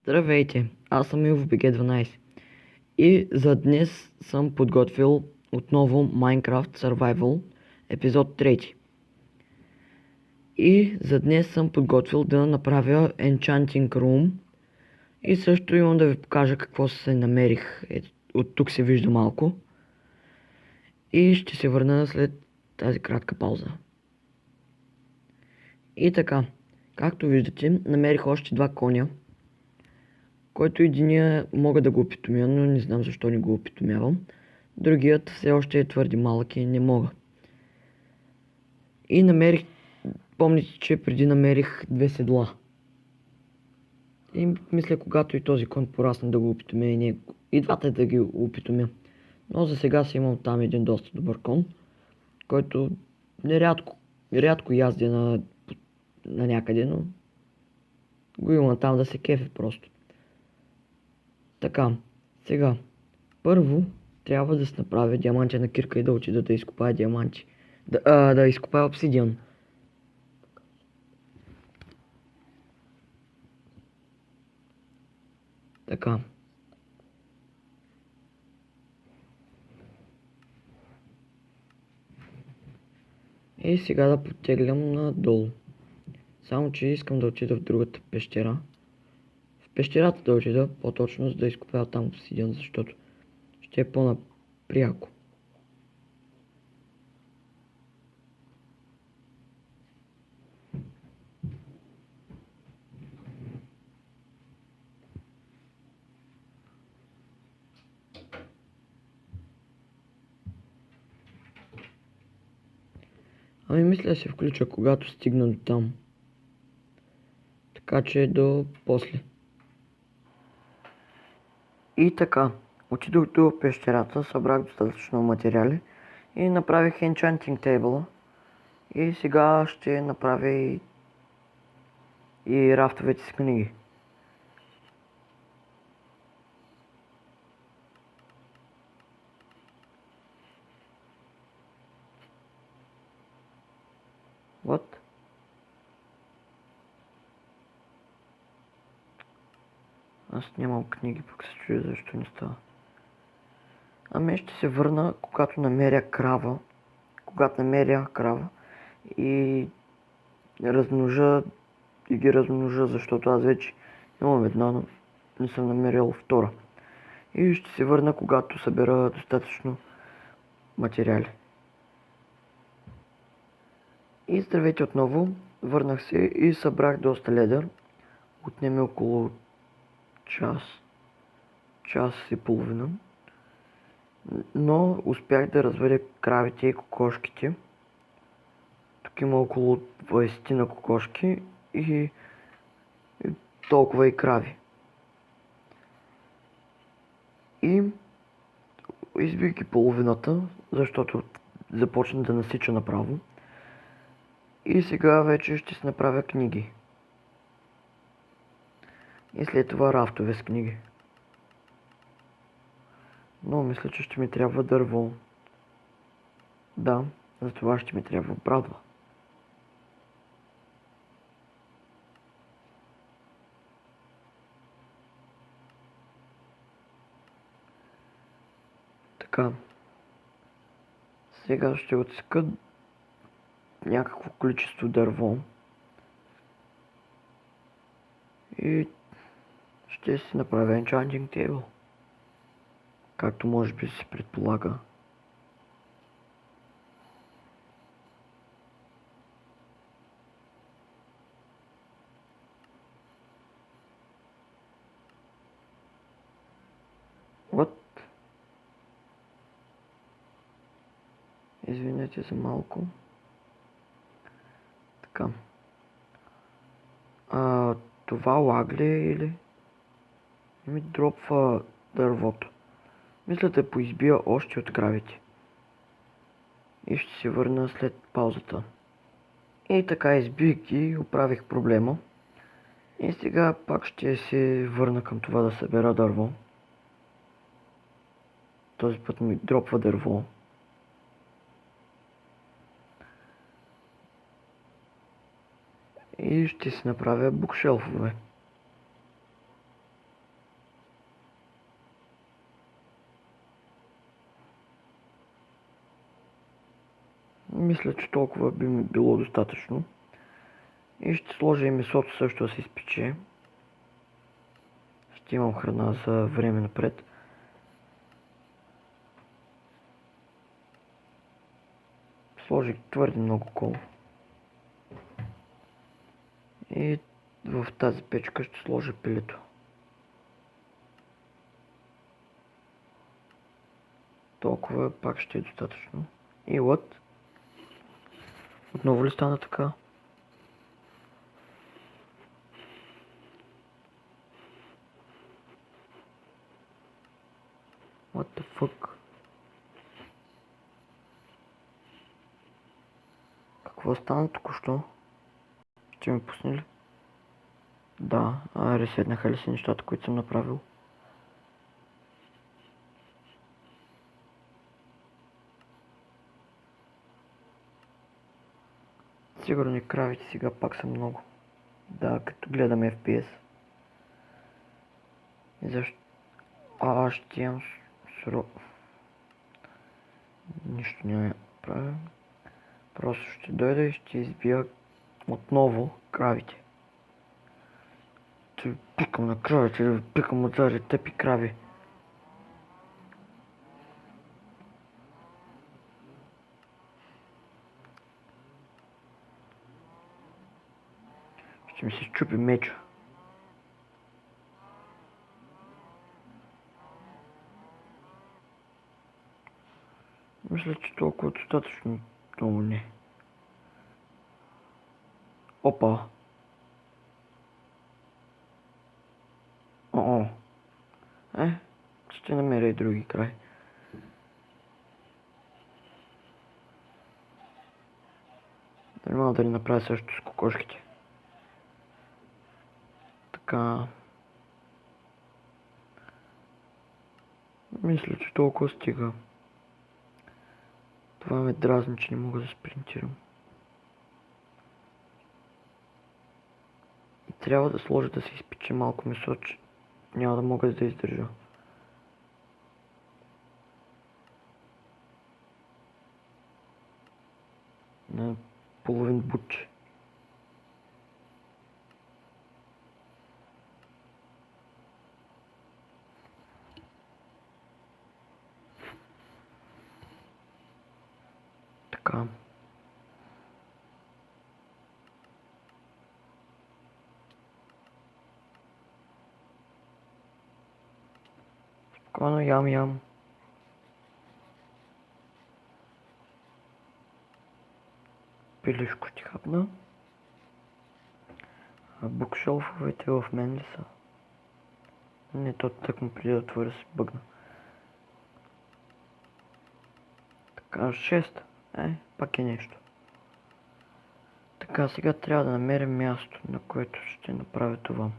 Здравейте, аз съм Илв BG12 и за днес съм подготвил отново Minecraft Survival епизод 3. И за днес съм подготвил да направя Enchanting Room и също имам да ви покажа какво се намерих. От тук се вижда малко. И ще се върна след тази кратка пауза. И така, както виждате, намерих още два коня, който единия мога да го опитомя, но не знам защо не го опитомявам. Другият все още е твърде малък и не мога. И намерих, помните, че преди намерих две седла. И мисля, когато и този кон порасне да го опитомя и двата да ги опитомя. Но за сега си имам там един доста добър кон, който рядко яздя на някъде, но го имам там да се кефи просто. Така, сега, първо трябва да се направя диамантена кирка и да отида да изкопая диаманти. Да изкопая обсидиан. Така. И сега да потеглям надолу. Само че искам да отида в другата пещера. В пещерата да отида, по-точно, за да изкопая там обсидиан, защото ще е по-напряко. Ами мисля да се включа, когато стигна до там. Така че до после. И така, отидох до пещерата, събрах достатъчно материали и направих Enchanting Table. И сега ще направя и рафтовете с книги. Вот. Аз нямам книги, пък се чуя защо не става. Ами ще се върна, когато намеря крава. И ги размножа, защото аз вече имам една, но не съм намерил втора. И ще се върна, когато събера достатъчно материали. И здравейте отново, върнах се и събрах доста ледър. Отнеме около час и половина. Но успях да разваря кравите и кокошките. Тук има около 20 на кокошки и толкова и крави. И избих ги половината, защото започна да насича направо. И сега вече ще си направя книги. И след това рафтове с книги. Но мисля, че ще ми трябва дърво. Да, за това ще ми трябва брадва. Така. Сега ще отсека някакво количество дърво. И ще си направя Enchanting Table. Както може би се предполага. Вот. Извинете за малко. Така. Това лаг ли е или? Ми дропва дървото. Мисля да поизбия още от кравите. И ще се върна след паузата. И така избих ги и оправих проблема. И сега пак ще се върна към това да събера дърво. Този път ми дропва дърво. И ще си направя букшелфове. Мисля, че толкова би ми било достатъчно. И ще сложа и месото също да се изпече. Ще имам храна за време напред. Сложих твърде много кол. И в тази печка ще сложа пилето. Толкова пак ще е достатъчно. И вот. Отново ли стана така? What the fuck? Какво стана току-що? Ще ми пусне ли? Да, реседнаха ли се нещата, които съм направил? Сигурно и кравите сега пак са много. Да, като гледам FPS. И защо? Ще имам срок. Нищо няма да правя. Просто ще дойда и ще избия отново кравите. Ще пикам на кравите, да пикам отзади тъпи крави. Ще ми се чупи меча. Мисля, че толкова достатъчно много не. Опа! О-о! Ще намеря и други край. Дали мога да ни направя също с кокошките. Така. Мисля, че толкова стига. Това ме дразни, че не мога да спринтирам. И трябва да сложа да се изпече малко месо, че няма да мога да издържа. На половин бутче. Така. Спокойно, ям. Пилешко ще хапна. Букшелфовете в мен ли са? Не, то тъкмо преди да отворя се бъгна. Така, 6. Пак е нещо. Така, сега трябва да намерим място, на което ще направя това.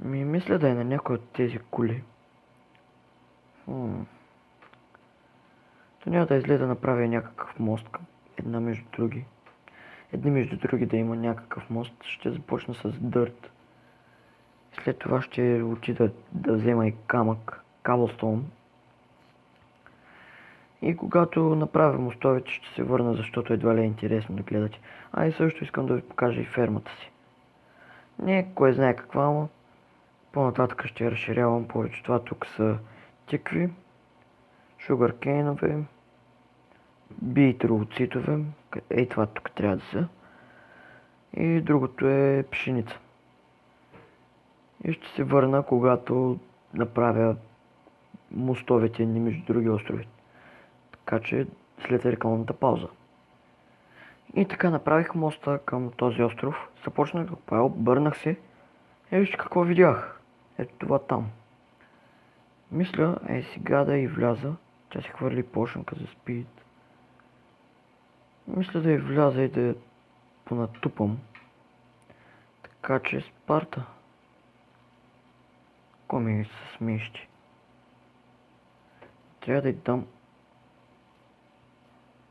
Мисля да е на някой от тези кули. То няма да излезе да направя някакъв мост една между други. Едни между други да има някакъв мост. Ще започна с дърт. След това ще отида да взема и камък, каблстоун. И когато направя мостовете, ще се върна, защото едва ли е интересно да гледате. И също искам да ви покажа и фермата си. Не кой знае каква, ама по-нататък ще я разширявам повече. Това тук са тикви, шугаркейнове, битровоцитове. Това тук трябва да са. И другото е пшеница. И ще се върна, когато направя мостовете ни между други острови. Така че след рекламната пауза. И така направих моста към този остров. Започнах да правя, обърнах се. Вижте какво видях. Ето това там. Мисля, сега да и вляза. Тя си хвърли пошенка за спид. Мисля да и вляза и да я понатупам. Така че Спарта. Ко ми се смещи. Трябва да й дам.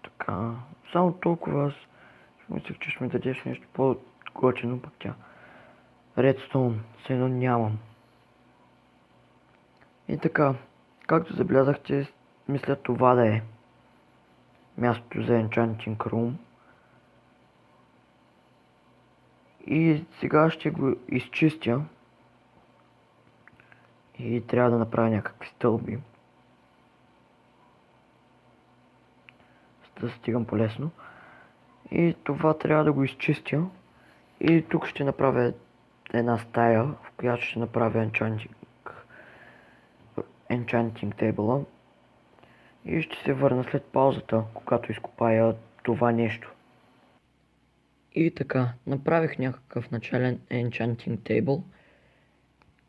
Така. Само толкова аз мислех, че ще ми дадеш нещо по-готино, пък тя. Редстоун. Все едно нямам. И така. Както забелязахте, мисля това да е. мястото за Enchanting Room. И сега ще го изчистя. И трябва да направя някакви стълби. За да стигам по-лесно. И това трябва да го изчистя. И тук ще направя една стая, в която ще направя Enchanting Table. И ще се върна след паузата, когато изкопая това нещо. И така, направих някакъв начален Enchanting Table,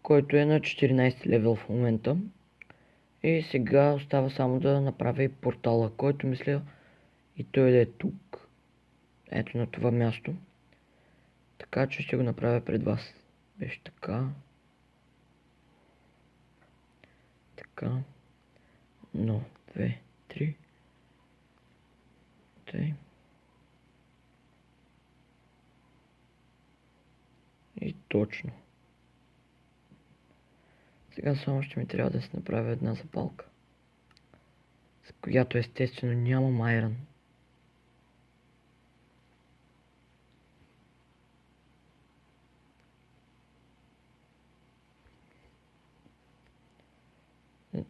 който е на 14 левел в момента. И сега остава само да направя и портала, който мисля и той да е тук. Ето на това място. Така че ще го направя пред вас. Беше така. Така. 1, 2, 3. Тъй. И точно. Сега само ще ми трябва да се направя една запалка, с която естествено нямам айрон.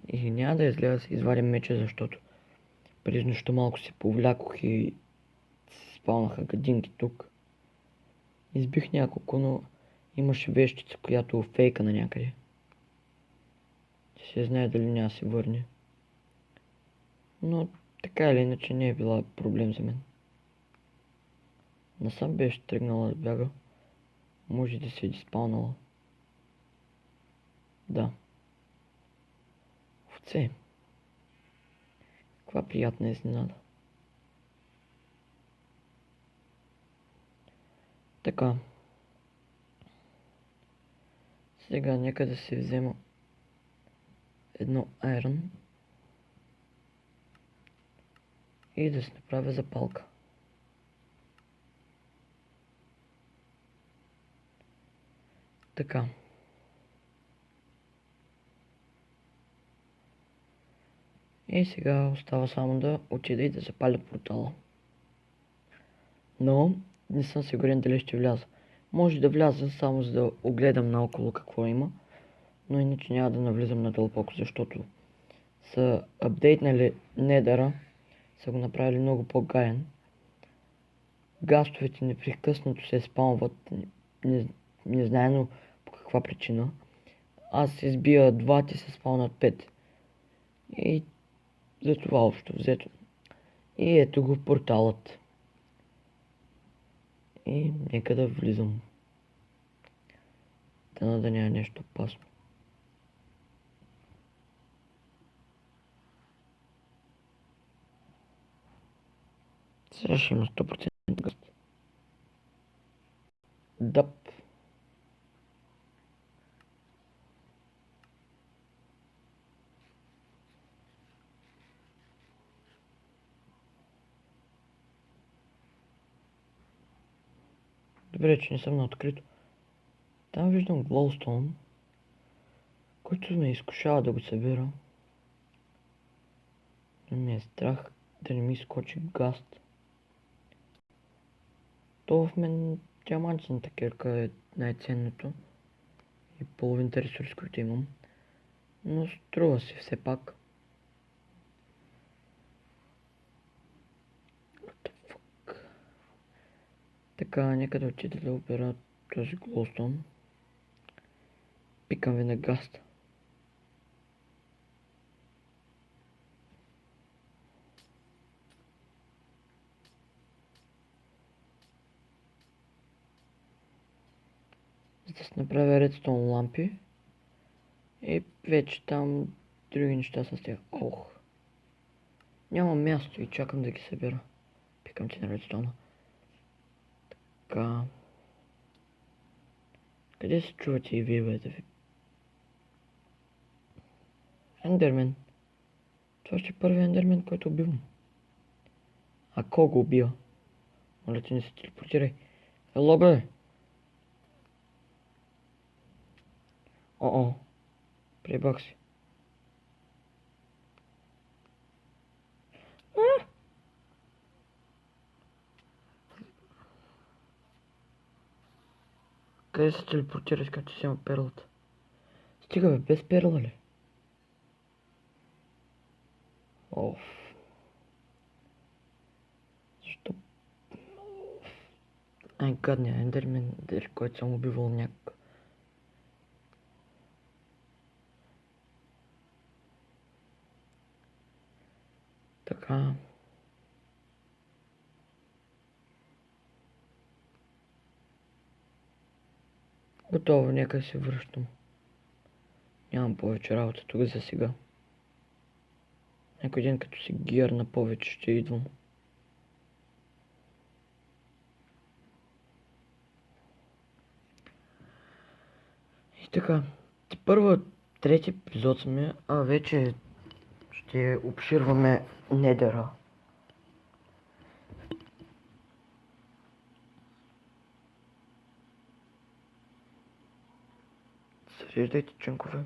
И няма да изгледа да се извадим меча, защото през нощта малко се повлякох и се спалнаха гадинки тук. Избих няколко, но имаше вещица, която фейка на някъде. Ще се знае дали няма се върне. Но така или иначе не е била проблем за мен. Насам беше тръгнала да бяга. Може да се е диспаунала. Да. Овце. Каква приятна изненада. Така. Сега нека да се взема едно айрон и да се направя запалка. Така. И сега остава само да отида и да запаля портала. Но не съм сигурен дали ще вляза. Може да вляза само за да огледам наоколо какво има. Но иначе няма да навлизам надълбоко, защото са апдейтнали недъра. Са го направили много по-гаен. Гастовете непрекъснато се спамват. Незнайно по каква причина. Аз избия 2, ти се спаунат 5. И за това общо взето. И ето го порталът. И нека да влизам. Дано да няма нещо опасно. Сега ще има 100% гъст. Дъп. Добре, че не съм на открито. Там виждам глоустоун, който ме изкушава да го събира. Но ми е страх да не ми изкочи гаст. То в мен диамантената кирка е най-ценното и половината ресурс, които имам. Но струва си все пак. What the fuck? Така, нека да отида да обера този глоустоун. Пикам ви на гаст. За да се направя редстоун лампи. И вече там други неща с тях. Ох. Нямам място и чакам да ги събера. Пикам ти на редстоуна. Така. Къде се чувате и вие, бе, да ви? Ендермен. Това ще е първи ендермен, който убивам. Ако го убия. Моля ти, не се телепортирай. Ело, бе! О-о. Пребах си. Къде се телепортираш, като си взема перлата? Стига бе, без перла ли? Оф. Защо? Най-гадният ендермен, който съм убивал някак. Така. Готово, нека се връщам. Нямам повече работа тук за сега. Някой ден като си гирна повече ще идвам. И така, първо трети епизод сме, а вече ще обширваме недера. Среждайте чънкове.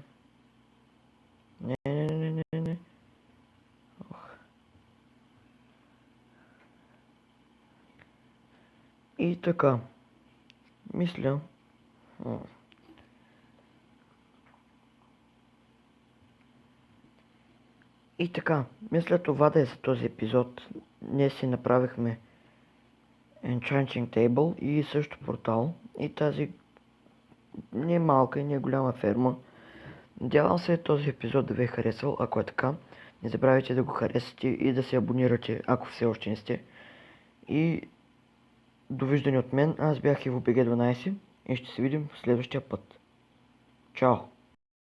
Не. Ох. И така, мисля. И така, мисля това да е за този епизод. Днес си направихме Enchanting Table и също портал. И тази не е малка и не е голяма ферма. Надявам се този епизод да ви е харесал. Ако е така, не забравяйте да го харесате и да се абонирате, ако все още не сте. И довиждане от мен. Аз бях IvoBG12 и ще се видим в следващия път. Чао!